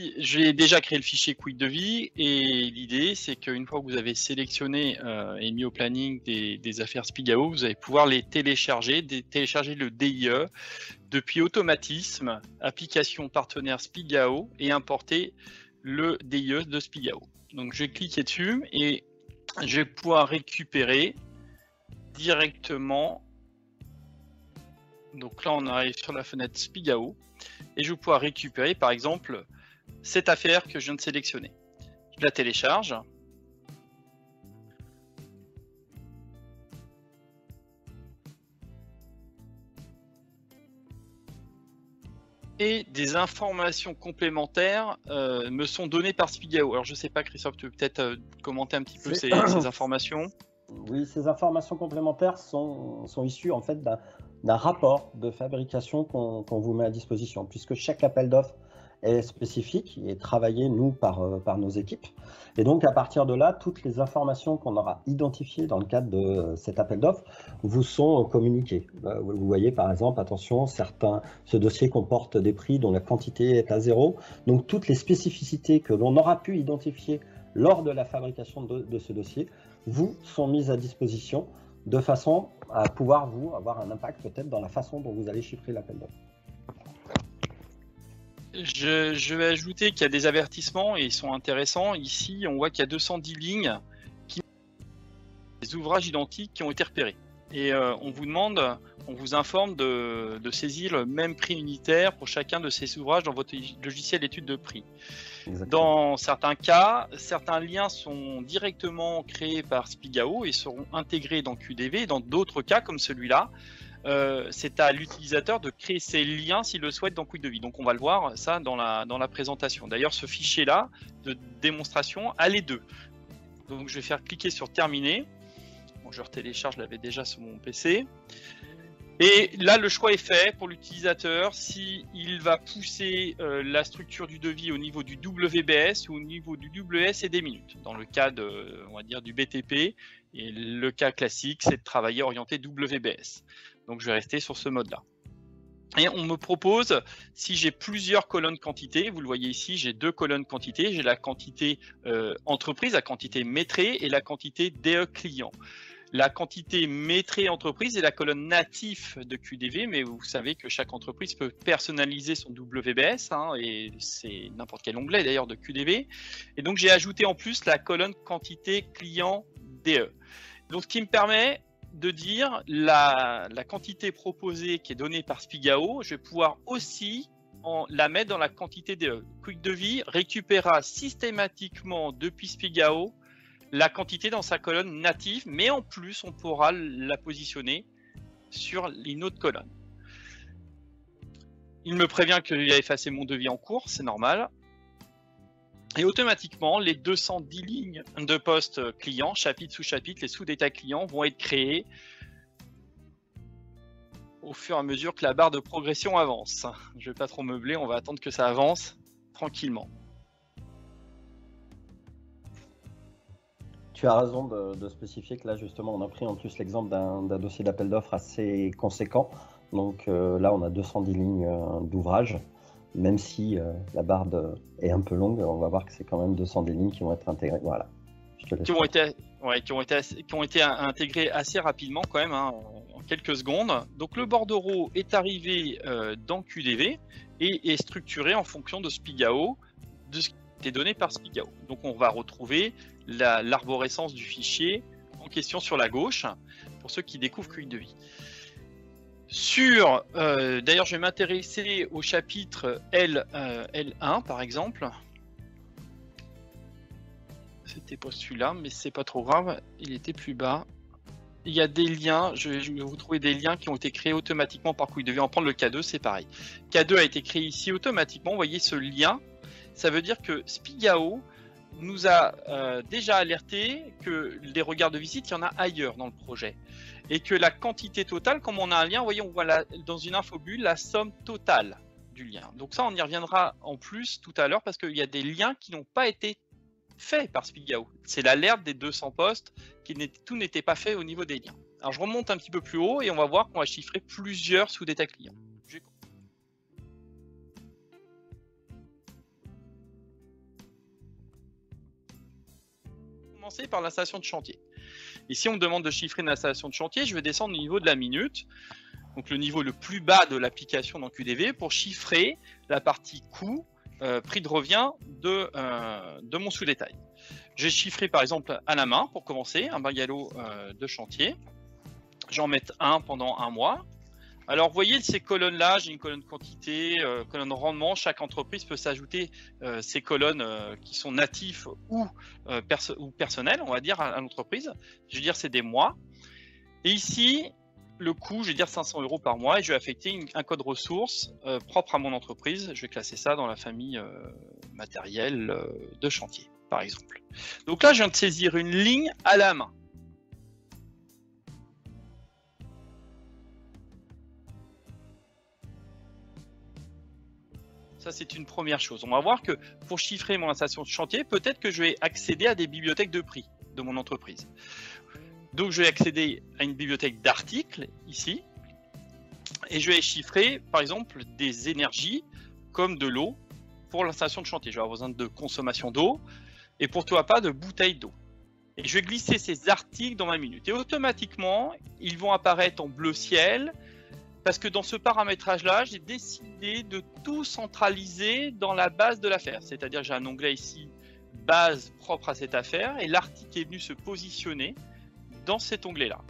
ici, j'ai déjà créé le fichier Quick Devis et l'idée, c'est qu'une fois que vous avez sélectionné et mis au planning des affaires Spigao, vous allez pouvoir les télécharger, télécharger le DIE depuis Automatisme, application partenaire Spigao et importer le DIE de Spigao. Donc je vais cliquer dessus et je vais pouvoir récupérer directement. Donc là, on arrive sur la fenêtre Spigao et je vais pouvoir récupérer par exemple cette affaire que je viens de sélectionner. Je la télécharge. Et des informations complémentaires me sont données par Spigao. Alors je ne sais pas, Christophe, tu peux peut-être commenter un petit peu ces informations. Oui, ces informations complémentaires sont issues en fait d'un rapport de fabrication qu'on vous met à disposition, puisque chaque appel d'offres est spécifique et travaillé, nous, par nos équipes. Et donc, à partir de là, toutes les informations qu'on aura identifiées dans le cadre de cet appel d'offres vous sont communiquées. Vous voyez, par exemple, attention, ce dossier comporte des prix dont la quantité est à 0. Donc, toutes les spécificités que l'on aura pu identifier lors de la fabrication de ce dossier vous sont mises à disposition de façon à pouvoir avoir un impact peut-être dans la façon dont vous allez chiffrer l'appel d'offres. Je vais ajouter qu'il y a des avertissements et ils sont intéressants. Ici, on voit qu'il y a 210 lignes des ouvrages identiques qui ont été repérés. Et on vous informe de saisir le même prix unitaire pour chacun de ces ouvrages dans votre logiciel d'étude de prix. Exactement. Dans certains cas, certains liens sont directement créés par Spigao et seront intégrés dans QDV. Dans d'autres cas, comme celui-là, c'est à l'utilisateur de créer ces liens s'il le souhaite dans Quick Devis. Donc on va le voir ça dans la présentation. D'ailleurs, ce fichier-là de démonstration a les deux. Donc je vais faire cliquer sur terminer. Bon, je retélécharge, je l'avais déjà sur mon PC. Et là, le choix est fait pour l'utilisateur s'il va pousser la structure du devis au niveau du WBS ou au niveau du WS et des minutes. Dans le cas on va dire du BTP, et le cas classique, c'est de travailler orienté WBS. Donc, je vais rester sur ce mode-là. Et on me propose, si j'ai plusieurs colonnes quantité, vous le voyez ici, j'ai deux colonnes quantité, j'ai la quantité entreprise, la quantité maîtrise et la quantité DE client. La quantité maîtrise entreprise est la colonne native de QDV, mais vous savez que chaque entreprise peut personnaliser son WBS, et c'est n'importe quel onglet d'ailleurs de QDV. Et donc j'ai ajouté en plus la colonne quantité client DE. Donc ce qui me permet de dire la quantité proposée qui est donnée par Spigao, je vais pouvoir aussi la mettre dans la quantité DE. Quick Devis récupérera systématiquement depuis Spigao la quantité dans sa colonne native, mais en plus on pourra la positionner sur une autre colonne. Il me prévient qu'il a effacé mon devis en cours, c'est normal. Et automatiquement, les 210 lignes de poste client, chapitre sous chapitre, les sous-détails clients vont être créés au fur et à mesure que la barre de progression avance. Je ne vais pas trop meubler, on va attendre que ça avance tranquillement. Tu as raison de spécifier que là, justement, on a pris en plus l'exemple d'un dossier d'appel d'offres assez conséquent. Donc là, on a 210 lignes d'ouvrage. Même si la barre est un peu longue, on va voir que c'est quand même 210 lignes qui vont être intégrées. Voilà. Je te laisse. Qui ont été intégrées assez rapidement quand même, en quelques secondes. Donc le bordereau est arrivé dans QDV et est structuré en fonction de Spigao, de ce qui a été donné par Spigao. Donc on va retrouver l'arborescence du fichier en question sur la gauche, pour ceux qui découvrent Quick Devis. D'ailleurs, je vais m'intéresser au chapitre L1 par exemple. C'était pas celui-là, mais c'est pas trop grave, il était plus bas. Il y a des liens, je vais vous trouver des liens qui ont été créés automatiquement par Quick Devis. On va prendre le K2, c'est pareil. K2 a été créé ici automatiquement, vous voyez ce lien, ça veut dire que Spigao nous a déjà alerté que les regards de visite, il y en a ailleurs dans le projet. Et que la quantité totale, comme on a un lien, vous voyez, on voit dans une infobulle la somme totale du lien. Donc ça, on y reviendra en plus tout à l'heure parce qu'il y a des liens qui n'ont pas été faits par Spigao. C'est l'alerte des 200 postes, tout n'était pas fait au niveau des liens. Alors je remonte un petit peu plus haut et on va voir qu'on va chiffrer plusieurs sous-détails clients. commencer par l'installation de chantier. Ici, on me demande de chiffrer une installation de chantier. Je vais descendre au niveau de la minute, donc le niveau le plus bas de l'application dans QDV, pour chiffrer la partie coût, prix de revient de mon sous-détail. J'ai chiffré par exemple à la main pour commencer un bungalow de chantier. J'en mets un pendant un mois. Alors, vous voyez ces colonnes-là, j'ai une colonne quantité, colonne rendement. Chaque entreprise peut s'ajouter ces colonnes qui sont natifs ou personnelles, on va dire, à l'entreprise. Je veux dire, c'est des mois. Et ici, le coût, je vais dire 500 € par mois et je vais affecter un code ressources propre à mon entreprise. Je vais classer ça dans la famille matériel de chantier, par exemple. Donc là, je viens de saisir une ligne à la main. Ça, c'est une première chose. On va voir que pour chiffrer mon installation de chantier, peut-être que je vais accéder à des bibliothèques de prix de mon entreprise. Donc, je vais accéder à une bibliothèque d'articles, ici, et je vais chiffrer, par exemple, des énergies comme de l'eau pour l'installation de chantier. Je vais avoir besoin de consommation d'eau et pourquoi pas de bouteilles d'eau. Et je vais glisser ces articles dans ma minute. Et automatiquement, ils vont apparaître en bleu ciel, parce que dans ce paramétrage-là, j'ai décidé de tout centraliser dans la base de l'affaire. C'est-à-dire que j'ai un onglet ici, base propre à cette affaire, et l'article est venu se positionner dans cet onglet-là.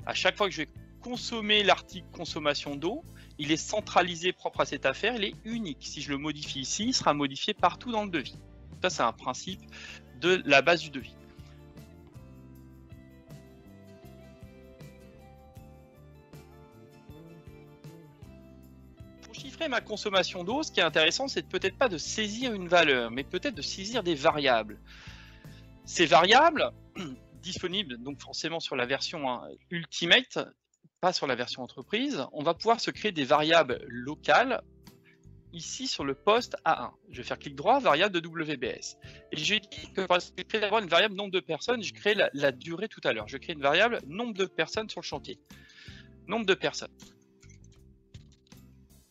À chaque fois que je vais consommer l'article consommation d'eau, il est centralisé propre à cette affaire, il est unique. Si je le modifie ici, il sera modifié partout dans le devis. Ça, c'est un principe de la base du devis. Pour chiffrer ma consommation d'eau, ce qui est intéressant, c'est peut-être pas de saisir une valeur, mais peut-être de saisir des variables. Ces variables, disponibles donc forcément sur la version Ultimate, pas sur la version entreprise, on va pouvoir se créer des variables locales ici sur le poste A1. Je vais faire clic droit, variable de WBS. Et j'ai dit que pour créer une variable nombre de personnes, je crée la durée tout à l'heure. Je crée une variable nombre de personnes sur le chantier. Nombre de personnes.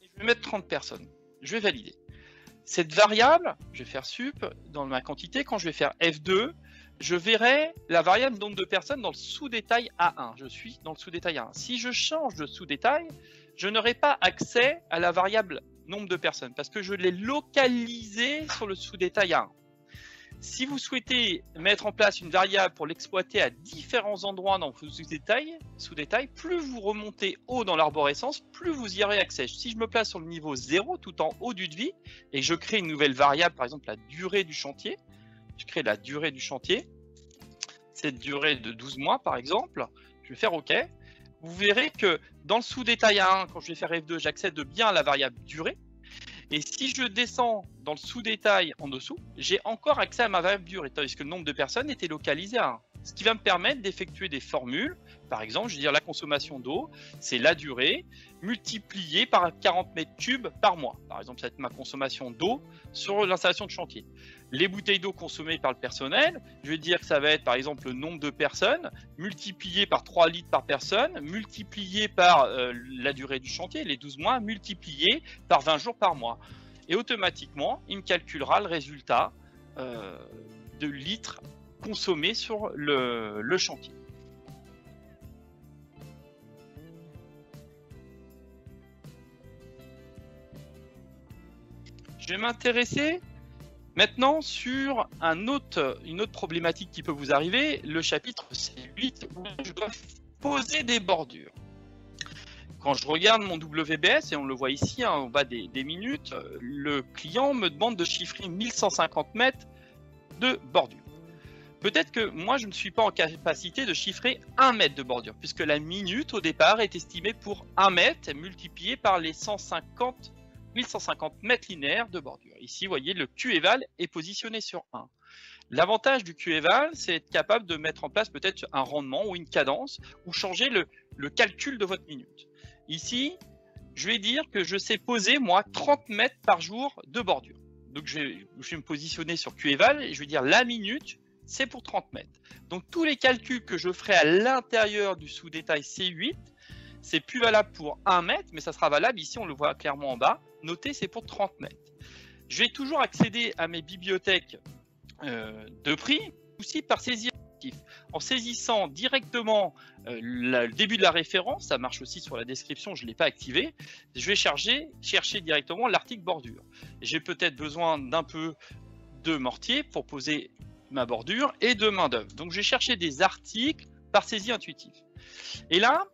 Et je vais mettre 30 personnes. Je vais valider. Cette variable, je vais faire sup dans ma quantité. Quand je vais faire F2, je verrai la variable nombre de personnes dans le sous-détail A1. Je suis dans le sous-détail A1. Si je change de sous-détail, je n'aurai pas accès à la variable nombre de personnes parce que je l'ai localisé sur le sous-détail A1. Si vous souhaitez mettre en place une variable pour l'exploiter à différents endroits dans vos sous-détails, plus vous remontez haut dans l'arborescence, plus vous y aurez accès. Si je me place sur le niveau 0 tout en haut du devis et que je crée une nouvelle variable, par exemple la durée du chantier, je crée la durée du chantier, cette durée de 12 mois par exemple, je vais faire OK. Vous verrez que dans le sous-détail A1, quand je vais faire F2, j'accède bien à la variable durée. Et si je descends dans le sous-détail en dessous, j'ai encore accès à ma variable durée, puisque le nombre de personnes était localisé à 1. Ce qui va me permettre d'effectuer des formules. Par exemple, je vais dire la consommation d'eau, c'est la durée multipliée par 40 mètres cubes par mois. Par exemple, ça va être ma consommation d'eau sur l'installation de chantier. Les bouteilles d'eau consommées par le personnel, je vais dire que ça va être par exemple le nombre de personnes multiplié par 3 litres par personne, multiplié par la durée du chantier, les 12 mois, multiplié par 20 jours par mois. Et automatiquement, il me calculera le résultat de litres consommés sur le chantier. Je vais m'intéresser maintenant sur une autre problématique qui peut vous arriver, le chapitre C8 où je dois poser des bordures. Quand je regarde mon WBS, et on le voit ici en bas des minutes, le client me demande de chiffrer 1150 mètres de bordure. Peut-être que moi je ne suis pas en capacité de chiffrer 1 mètre de bordure, puisque la minute au départ est estimée pour 1 mètre multiplié par les 1150 mètres linéaires de bordure. Ici, vous voyez, le QEval est positionné sur 1. L'avantage du QEval, c'est être capable de mettre en place peut-être un rendement ou une cadence ou changer le calcul de votre minute. Ici, je vais dire que je sais poser, moi, 30 mètres par jour de bordure. Donc, je vais me positionner sur QEval et je vais dire la minute, c'est pour 30 mètres. Donc, tous les calculs que je ferai à l'intérieur du sous-détail C8, c'est plus valable pour 1 mètre, mais ça sera valable, ici on le voit clairement en bas, noté c'est pour 30 mètres. Je vais toujours accéder à mes bibliothèques de prix, aussi par saisir en saisissant directement le début de la référence, ça marche aussi sur la description, je ne l'ai pas activé, je vais chercher directement l'article bordure. J'ai peut-être besoin d'un peu de mortier pour poser ma bordure et de main d'œuvre. Donc je vais chercher des articles par saisie intuitive. Et là,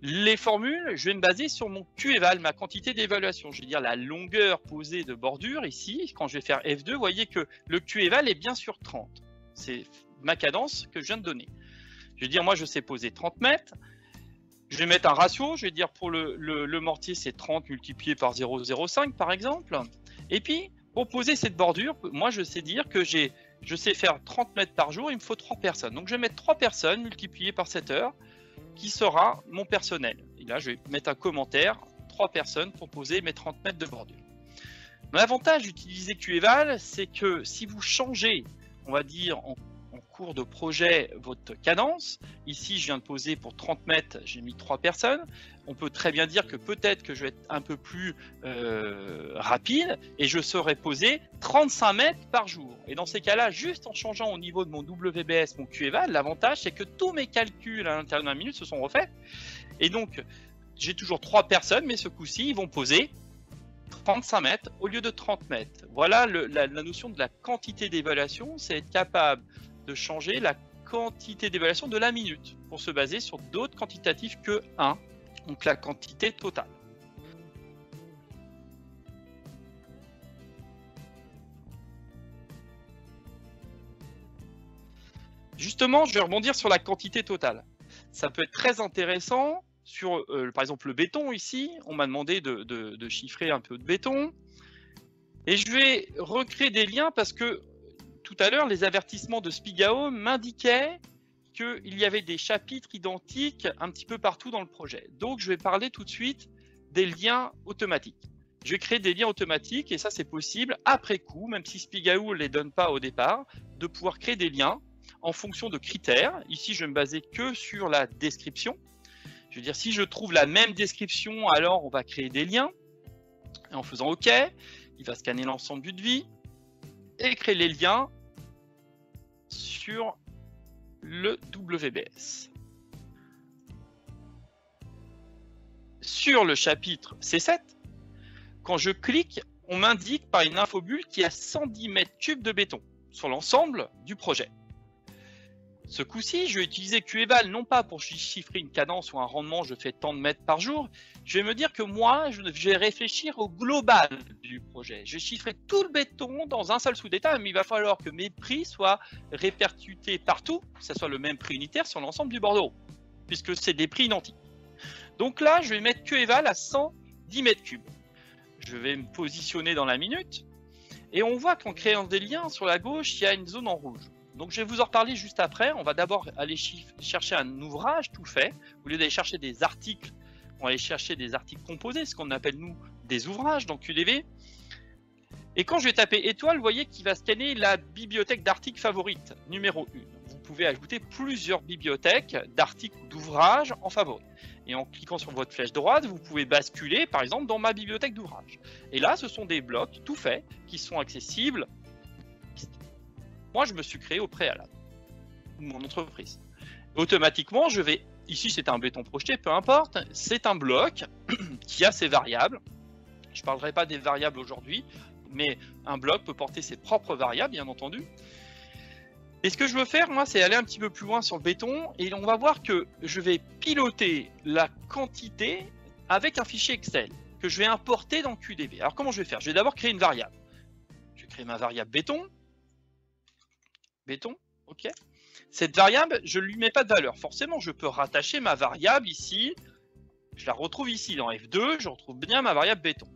les formules, je vais me baser sur mon QEval, ma quantité d'évaluation. Je vais dire la longueur posée de bordure ici. Quand je vais faire F2, vous voyez que le QEval est bien sur 30. C'est ma cadence que je viens de donner. Je vais dire, moi, je sais poser 30 mètres. Je vais mettre un ratio. Je vais dire pour le mortier, c'est 30 multiplié par 0,05 par exemple. Et puis, pour poser cette bordure, moi, je sais dire que je sais faire 30 mètres par jour. Il me faut 3 personnes. Donc, je vais mettre 3 personnes multipliées par 7 heures, qui sera mon personnel. Et là, je vais mettre un commentaire, 3 personnes pour poser mes 30 mètres de bordure. L'avantage d'utiliser QEval, c'est que si vous changez, on va dire, en cours de projet, votre cadence, ici, je viens de poser pour 30 mètres, j'ai mis 3 personnes, on peut très bien dire que peut-être que je vais être un peu plus rapide et je saurai poser 35 mètres par jour. Et dans ces cas-là, juste en changeant au niveau de mon WBS, mon QEval, l'avantage, c'est que tous mes calculs à l'intérieur d'un minute se sont refaits. Et donc, j'ai toujours 3 personnes, mais ce coup-ci, ils vont poser 35 mètres au lieu de 30 mètres. Voilà la notion de la quantité d'évaluation, c'est être capable de changer la quantité d'évaluation de la minute pour se baser sur d'autres quantitatifs que 1, donc la quantité totale. Justement, je vais rebondir sur la quantité totale. Ça peut être très intéressant sur, par exemple, le béton ici. On m'a demandé de chiffrer un peu de béton. Et je vais recréer des liens parce que tout à l'heure, les avertissements de Spigao m'indiquaient qu'il y avait des chapitres identiques un petit peu partout dans le projet. Donc, je vais parler tout de suite des liens automatiques. Je vais créer des liens automatiques et ça, c'est possible après coup, même si Spigao ne les donne pas au départ, de pouvoir créer des liens en fonction de critères. Ici, je vais me baser que sur la description. Je veux dire, si je trouve la même description, alors on va créer des liens. Et en faisant OK, il va scanner l'ensemble du devis et créer les liens sur le WBS. Sur le chapitre C7, quand je clique, on m'indique par une infobulle qu'il y a 110 mètres cubes de béton sur l'ensemble du projet. Ce coup-ci, je vais utiliser QEval non pas pour chiffrer une cadence ou un rendement, je fais tant de mètres par jour. Je vais me dire que moi, je vais réfléchir au global du projet. Je vais chiffrer tout le béton dans un seul sous-détail, mais il va falloir que mes prix soient répercutés partout, que ce soit le même prix unitaire sur l'ensemble du bordereau, puisque c'est des prix identiques. Donc là, je vais mettre QEval à 110 mètres cubes. Je vais me positionner dans la minute, et on voit qu'en créant des liens, sur la gauche, il y a une zone en rouge. Donc, je vais vous en reparler juste après. On va d'abord aller chercher un ouvrage tout fait. Au lieu d'aller chercher des articles, on va aller chercher des articles composés, ce qu'on appelle, nous, des ouvrages dans QDV. Et quand je vais taper étoile, vous voyez qu'il va scanner la bibliothèque d'articles favorite, numéro 1. Vous pouvez ajouter plusieurs bibliothèques d'articles ou d'ouvrages en favori. Et en cliquant sur votre flèche droite, vous pouvez basculer, par exemple, dans ma bibliothèque d'ouvrages. Et là, ce sont des blocs tout faits qui sont accessibles. Moi, je me suis créé au préalable, mon entreprise. Automatiquement, je vais, ici c'est un béton projeté, peu importe, c'est un bloc qui a ses variables. Je ne parlerai pas des variables aujourd'hui, mais un bloc peut porter ses propres variables, bien entendu. Et ce que je veux faire, moi, c'est aller un petit peu plus loin sur le béton, et on va voir que je vais piloter la quantité avec un fichier Excel que je vais importer dans QDV. Alors, comment je vais faire? Je vais d'abord créer une variable. Je vais créer ma variable béton. Béton, ok. Cette variable, je ne lui mets pas de valeur. Forcément, je peux rattacher ma variable ici. Je la retrouve ici dans F2, je retrouve bien ma variable béton.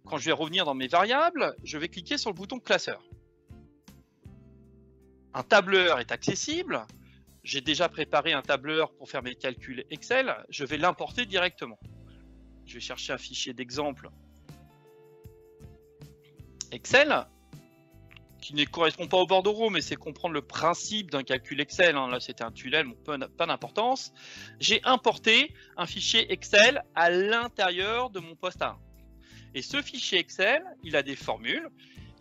Quand je vais revenir dans mes variables, je vais cliquer sur le bouton classeur. Un tableur est accessible. J'ai déjà préparé un tableur pour faire mes calculs Excel. Je vais l'importer directement. Je vais chercher un fichier d'exemple Excel qui ne correspond pas au bordereau, mais c'est comprendre le principe d'un calcul Excel. Là, c'était un tunnel, bon, pas d'importance. J'ai importé un fichier Excel à l'intérieur de mon poste A1. Et ce fichier Excel, il a des formules.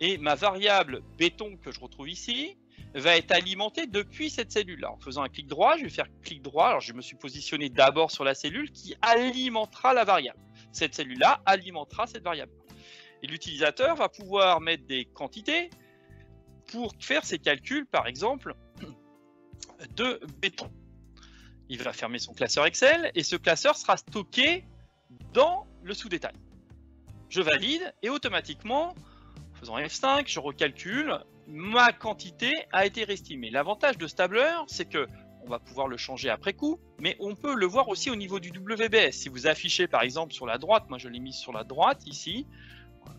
Et ma variable béton que je retrouve ici va être alimenté depuis cette cellule-là. En faisant un clic droit, je vais faire clic droit. Alors, je me suis positionné d'abord sur la cellule qui alimentera la variable. Cette cellule-là alimentera cette variable. Et l'utilisateur va pouvoir mettre des quantités pour faire ses calculs, par exemple, de béton. Il va fermer son classeur Excel et ce classeur sera stocké dans le sous-détail. Je valide et automatiquement, en faisant F5, je recalcule, ma quantité a été réestimée. L'avantage de ce tableur, c'est que on va pouvoir le changer après coup, mais on peut le voir aussi au niveau du WBS. Si vous affichez par exemple sur la droite, moi je l'ai mis sur la droite ici,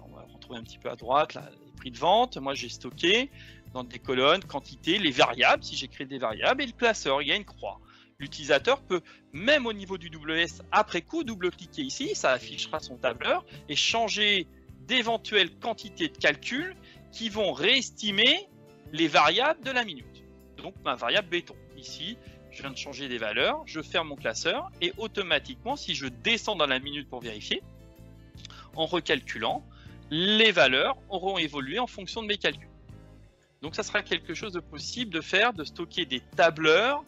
on va retrouver un petit peu à droite là, les prix de vente, moi j'ai stocké dans des colonnes, quantité, les variables, si j'écris des variables, et le classeur, il y a une croix. L'utilisateur peut, même au niveau du WS, après coup, double-cliquer ici, ça affichera son tableur, et changer d'éventuelles quantités de calcul qui vont réestimer les variables de la minute. Donc ma variable béton. Ici, je viens de changer des valeurs, je ferme mon classeur, et automatiquement, si je descends dans la minute pour vérifier, en recalculant, les valeurs auront évolué en fonction de mes calculs. Donc ça sera quelque chose de possible de faire, de stocker des tableurs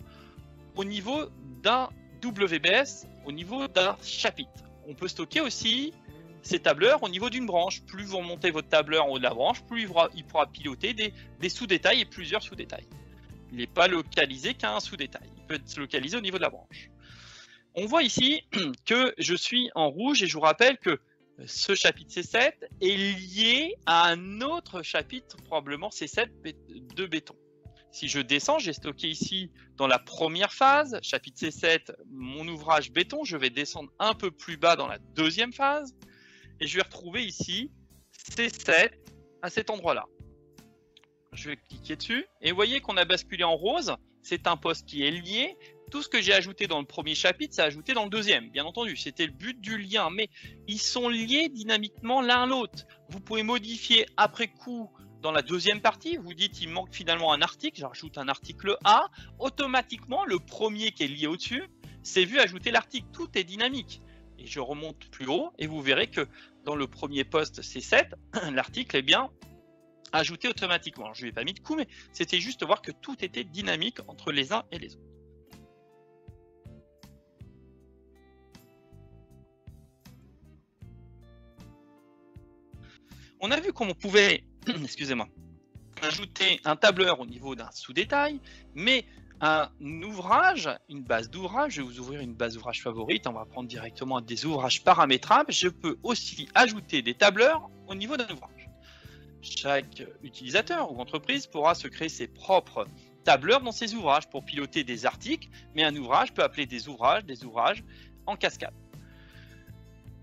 au niveau d'un WBS, au niveau d'un chapitre. On peut stocker aussi ces tableurs au niveau d'une branche. Plus vous remontez votre tableur en haut de la branche, plus il pourra piloter des sous-détails et plusieurs sous-détails. Il n'est pas localisé qu'à un sous-détail. Il peut être localisé au niveau de la branche. On voit ici que je suis en rouge et je vous rappelle que ce chapitre C7 est lié à un autre chapitre, probablement C7 de béton. Si je descends, j'ai stocké ici dans la première phase, chapitre C7, mon ouvrage béton. Je vais descendre un peu plus bas dans la deuxième phase et je vais retrouver ici C7 à cet endroit-là. Je vais cliquer dessus et vous voyez qu'on a basculé en rose. C'est un poste qui est lié. Tout ce que j'ai ajouté dans le premier chapitre, c'est ajouté dans le deuxième. Bien entendu, c'était le but du lien, mais ils sont liés dynamiquement l'un à l'autre. Vous pouvez modifier après coup dans la deuxième partie. Vous dites il manque finalement un article, j'ajoute un article A. Automatiquement, le premier qui est lié au-dessus, c'est vu ajouter l'article. Tout est dynamique. Et je remonte plus haut et vous verrez que dans le premier poste C7, l'article est bien ajouté automatiquement. Alors, je ne lui ai pas mis de coup, mais c'était juste voir que tout était dynamique entre les uns et les autres. On a vu comment on pouvait, excusez-moi, ajouter un tableur au niveau d'un sous-détail, mais un ouvrage, une base d'ouvrage, je vais vous ouvrir une base d'ouvrage favorite, on va prendre directement des ouvrages paramétrables, je peux aussi ajouter des tableurs au niveau d'un ouvrage. Chaque utilisateur ou entreprise pourra se créer ses propres tableurs dans ses ouvrages pour piloter des articles, mais un ouvrage peut appeler des ouvrages en cascade.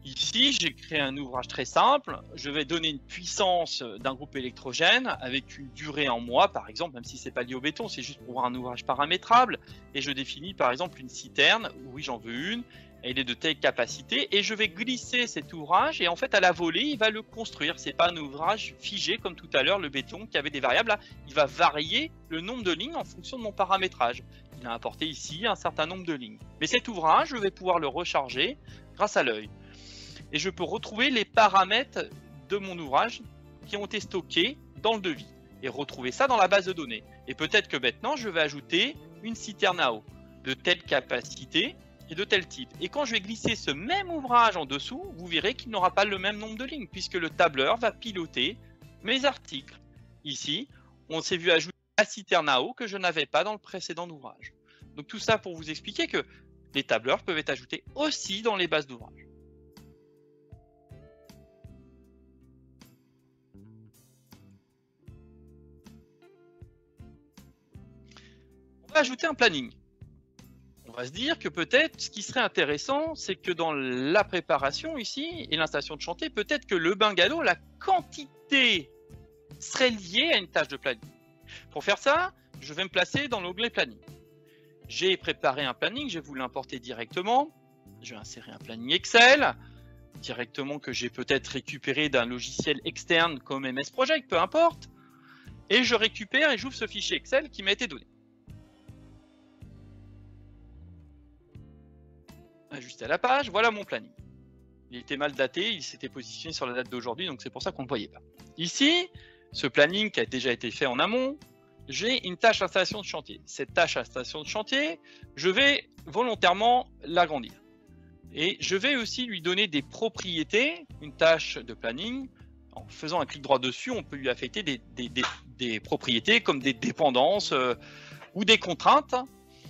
Ici, j'ai créé un ouvrage très simple. Je vais donner une puissance d'un groupe électrogène avec une durée en mois, par exemple, même si ce n'est pas lié au béton, c'est juste pour voir un ouvrage paramétrable. Et je définis par exemple une citerne. Oui, j'en veux une. Elle est de telle capacité. Et je vais glisser cet ouvrage. Et en fait, à la volée, il va le construire. Ce n'est pas un ouvrage figé comme tout à l'heure, le béton qui avait des variables. Là, il va varier le nombre de lignes en fonction de mon paramétrage. Il a apporté ici un certain nombre de lignes. Mais cet ouvrage, je vais pouvoir le recharger grâce à l'œil. Et je peux retrouver les paramètres de mon ouvrage qui ont été stockés dans le devis et retrouver ça dans la base de données. Et peut-être que maintenant, je vais ajouter une citerne à eau de telle capacité et de tel type. Et quand je vais glisser ce même ouvrage en dessous, vous verrez qu'il n'aura pas le même nombre de lignes puisque le tableur va piloter mes articles. Ici, on s'est vu ajouter la citerne à eau que je n'avais pas dans le précédent ouvrage. Donc tout ça pour vous expliquer que les tableurs peuvent être ajoutés aussi dans les bases d'ouvrage. On va ajouter un planning. On va se dire que peut-être ce qui serait intéressant, c'est que dans la préparation ici et l'installation de chantier, peut-être que le bungalow, la quantité serait liée à une tâche de planning. Pour faire ça, je vais me placer dans l'onglet planning. J'ai préparé un planning, je vais vous l'importer directement. Je vais insérer un planning Excel directement que j'ai peut-être récupéré d'un logiciel externe comme MS Project, peu importe. Et je récupère et j'ouvre ce fichier Excel qui m'a été donné. Ajuster la page, voilà mon planning. Il était mal daté, il s'était positionné sur la date d'aujourd'hui, donc c'est pour ça qu'on ne le voyait pas. Ici, ce planning qui a déjà été fait en amont, j'ai une tâche installation de chantier. Cette tâche installation de chantier, je vais volontairement l'agrandir. Et je vais aussi lui donner des propriétés, une tâche de planning. En faisant un clic droit dessus, on peut lui affecter des propriétés comme des dépendances ou des contraintes.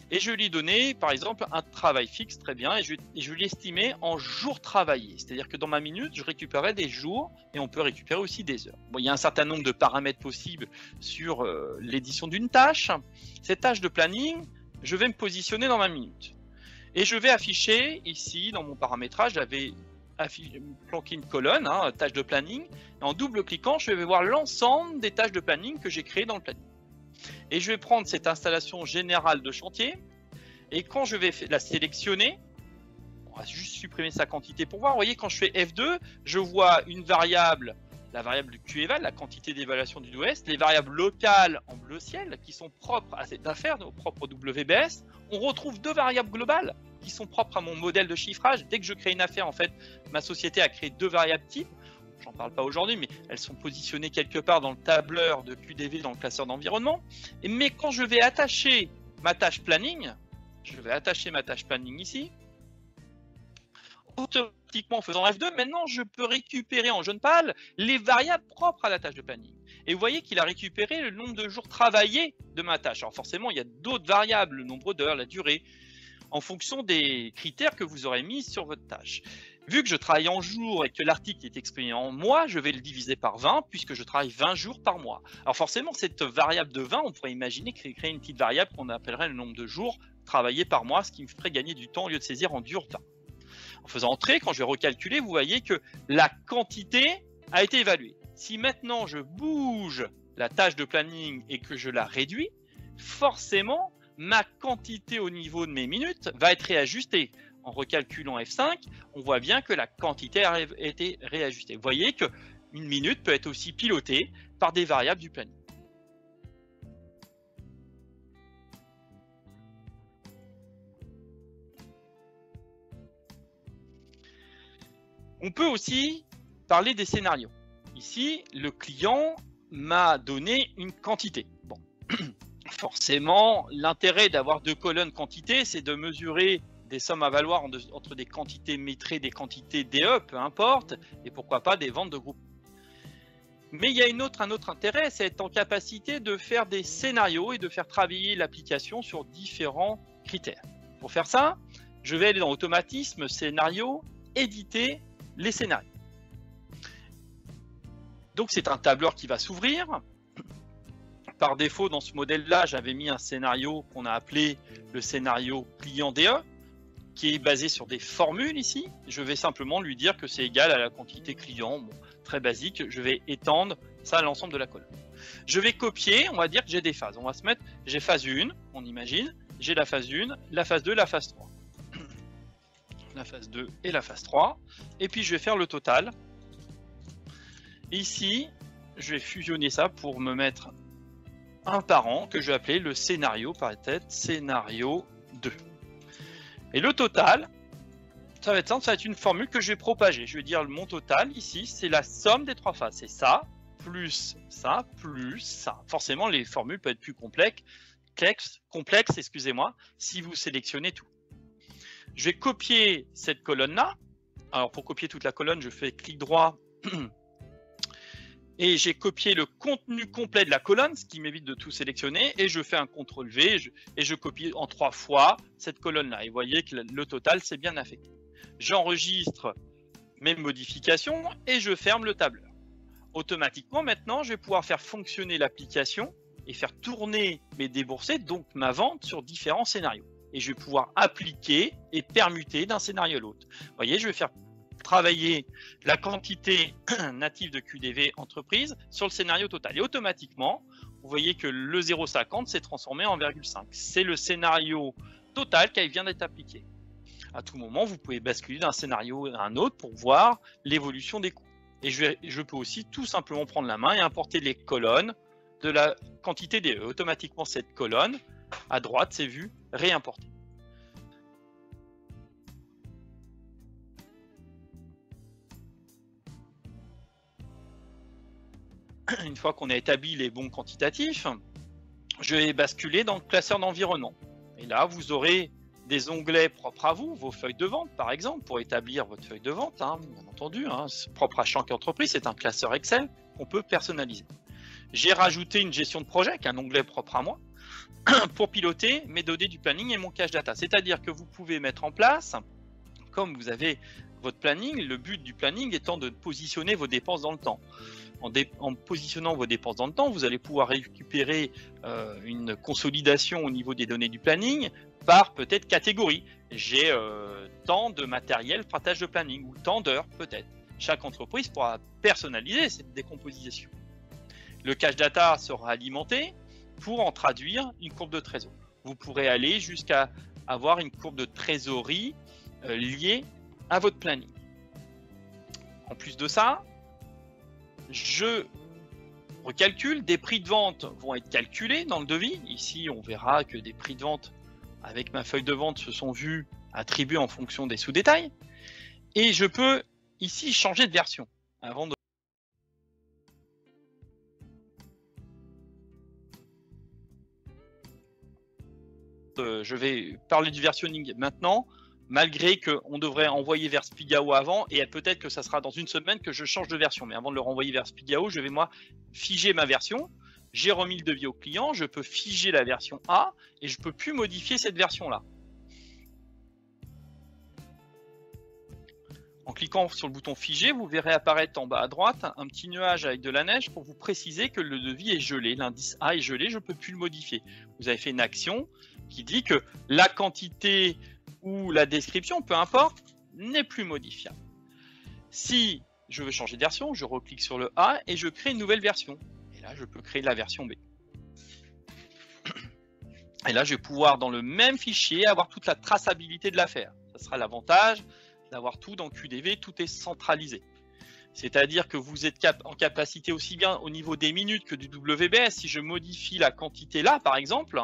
Et je vais lui donner, par exemple, un travail fixe, très bien, et je vais l'estimer en jours travaillés. C'est-à-dire que dans ma minute, je récupérerai des jours et on peut récupérer aussi des heures. Bon, il y a un certain nombre de paramètres possibles sur l'édition d'une tâche. Cette tâche de planning, je vais me positionner dans ma minute. Et je vais afficher ici, dans mon paramétrage, j'avais planqué une colonne, tâche de planning. Et en double-cliquant, je vais voir l'ensemble des tâches de planning que j'ai créées dans le planning. Et je vais prendre cette installation générale de chantier. Et quand je vais la sélectionner, on va juste supprimer sa quantité pour voir. Vous voyez, quand je fais F2, je vois une variable, la variable QEval, la quantité d'évaluation du Nord-Ouest, les variables locales en bleu ciel qui sont propres à cette affaire, au propre WBS. On retrouve deux variables globales qui sont propres à mon modèle de chiffrage. Dès que je crée une affaire, en fait, ma société a créé deux variables types. J'en parle pas aujourd'hui, mais elles sont positionnées quelque part dans le tableur de QDV dans le classeur d'environnement. Mais quand je vais attacher ma tâche planning, ici, automatiquement en faisant F2, maintenant je peux récupérer en jaune pâle les variables propres à la tâche de planning. Et vous voyez qu'il a récupéré le nombre de jours travaillés de ma tâche. Alors forcément, il y a d'autres variables, le nombre d'heures, la durée, en fonction des critères que vous aurez mis sur votre tâche. Vu que je travaille en jours et que l'article est exprimé en mois, je vais le diviser par 20 puisque je travaille 20 jours par mois. Alors forcément, cette variable de 20, on pourrait imaginer créer une petite variable qu'on appellerait le nombre de jours travaillés par mois, ce qui me ferait gagner du temps au lieu de saisir en dur temps. En faisant entrer, quand je vais recalculer, vous voyez que la quantité a été évaluée. Si maintenant je bouge la tâche de planning et que je la réduis, forcément, ma quantité au niveau de mes minutes va être réajustée. En recalculant F5, on voit bien que la quantité a été réajustée. Vous voyez qu'une minute peut être aussi pilotée par des variables du planning. On peut aussi parler des scénarios. Ici, le client m'a donné une quantité. Bon, forcément, l'intérêt d'avoir deux colonnes quantité, c'est de mesurer des sommes à valoir entre des quantités métrées, des quantités DE, peu importe, et pourquoi pas des ventes de groupe. Mais il y a un autre intérêt, c'est être en capacité de faire des scénarios et de faire travailler l'application sur différents critères. Pour faire ça, je vais aller dans automatisme, scénario, éditer les scénarios. Donc c'est un tableur qui va s'ouvrir. Par défaut, dans ce modèle-là, j'avais mis un scénario qu'on a appelé le scénario client DE, qui est basé sur des formules ici. Je vais simplement lui dire que c'est égal à la quantité client, bon, très basique. Je vais étendre ça à l'ensemble de la colonne. Je vais copier, on va dire que j'ai des phases. On va se mettre, j'ai phase 1, on imagine, j'ai la phase 1, la phase 2, la phase 3. La phase 2 et la phase 3. Et puis je vais faire le total. Ici, je vais fusionner ça pour me mettre un par an que je vais appeler le scénario par tête, scénario 2. Et le total, ça va être simple, ça va être une formule que je vais propager. Je vais dire mon total ici, c'est la somme des trois phases. C'est ça, plus ça, plus ça. Forcément, les formules peuvent être plus complexes, excusez-moi, si vous sélectionnez tout. Je vais copier cette colonne-là. Alors pour copier toute la colonne, je fais clic droit et j'ai copié le contenu complet de la colonne, ce qui m'évite de tout sélectionner, et je fais un CTRL-V et je copie en 3 fois cette colonne-là. Et vous voyez que le total, c'est bien affecté. J'enregistre mes modifications et je ferme le tableur. Automatiquement, maintenant, je vais pouvoir faire fonctionner l'application et faire tourner mes déboursés, donc ma vente, sur différents scénarios. Et je vais pouvoir appliquer et permuter d'un scénario à l'autre. Vous voyez, je vais faire travailler la quantité native de QDV entreprise sur le scénario total. Et automatiquement, vous voyez que le 0,50 s'est transformé en 0,5. C'est le scénario total qui vient d'être appliqué. À tout moment, vous pouvez basculer d'un scénario à un autre pour voir l'évolution des coûts. Et je peux aussi tout simplement prendre la main et importer les colonnes de la quantité DE. Automatiquement, cette colonne, à droite, c'est vu réimporter. Une fois qu'on a établi les bons quantitatifs, je vais basculer dans le classeur d'environnement. Et là, vous aurez des onglets propres à vous, vos feuilles de vente par exemple, pour établir votre feuille de vente, hein, bien entendu, hein, propre à chaque entreprise, c'est un classeur Excel qu'on peut personnaliser. J'ai rajouté une gestion de projet, avec un onglet propre à moi, pour piloter mes données du planning et mon cache data. C'est-à-dire que vous pouvez mettre en place, comme vous avez votre planning, le but du planning étant de positionner vos dépenses dans le temps. En positionnant vos dépenses dans le temps, vous allez pouvoir récupérer une consolidation au niveau des données du planning par peut-être catégorie. J'ai tant de matériel partage de planning ou tant d'heures peut-être. Chaque entreprise pourra personnaliser cette décomposition. Le cache data sera alimenté pour en traduire une courbe de trésor. Vous pourrez aller jusqu'à avoir une courbe de trésorerie liée à votre planning. En plus de ça, je recalcule, des prix de vente vont être calculés dans le devis. Ici, on verra que des prix de vente avec ma feuille de vente se sont vus attribués en fonction des sous-détails. Et je peux ici changer de version avant de je vais parler du versionning maintenant, malgré qu'on devrait envoyer vers Spigao avant, et peut-être que ça sera dans une semaine que je change de version. Mais avant de le renvoyer vers Spigao, je vais moi figer ma version. J'ai remis le devis au client, je peux figer la version A, et je ne peux plus modifier cette version-là. En cliquant sur le bouton figer, vous verrez apparaître en bas à droite un petit nuage avec de la neige pour vous préciser que le devis est gelé. L'indice A est gelé, je ne peux plus le modifier. Vous avez fait une action qui dit que la quantité ou la description, peu importe, n'est plus modifiable. Si je veux changer de version, je reclique sur le A et je crée une nouvelle version. Et là, je peux créer la version B. Et là, je vais pouvoir, dans le même fichier, avoir toute la traçabilité de l'affaire. Ça sera l'avantage d'avoir tout dans QDV, tout est centralisé. C'est-à-dire que vous êtes en capacité aussi bien au niveau des minutes que du WBS. Si je modifie la quantité là, par exemple,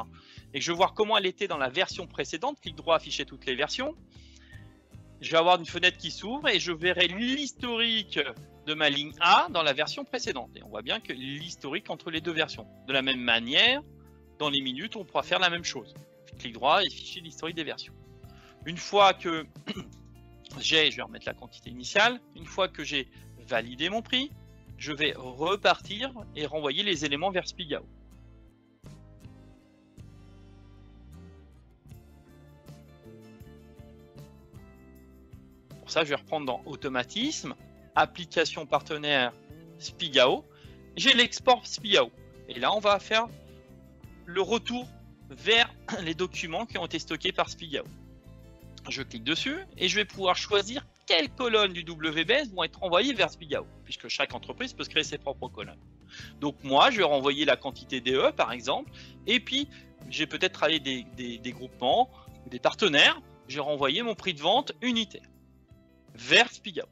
et que je veux voir comment elle était dans la version précédente, clic droit, afficher toutes les versions, je vais avoir une fenêtre qui s'ouvre et je verrai l'historique de ma ligne A dans la version précédente. Et on voit bien que l'historique entre les deux versions. De la même manière, dans les minutes, on pourra faire la même chose. Clic droit et afficher l'historique des versions. Une fois que je vais remettre la quantité initiale, une fois que j'ai validé mon prix, je vais repartir et renvoyer les éléments vers Spigao. Pour ça, je vais reprendre dans Automatisme, Application partenaire Spigao. J'ai l'export Spigao. Et là, on va faire le retour vers les documents qui ont été stockés par Spigao. Je clique dessus et je vais pouvoir choisir quelles colonnes du WBS vont être envoyées vers Spigao, puisque chaque entreprise peut se créer ses propres colonnes. Donc moi, je vais renvoyer la quantité DE, par exemple, et puis j'ai peut-être travaillé des groupements, des partenaires, je vais renvoyer mon prix de vente unitaire vers Spigao.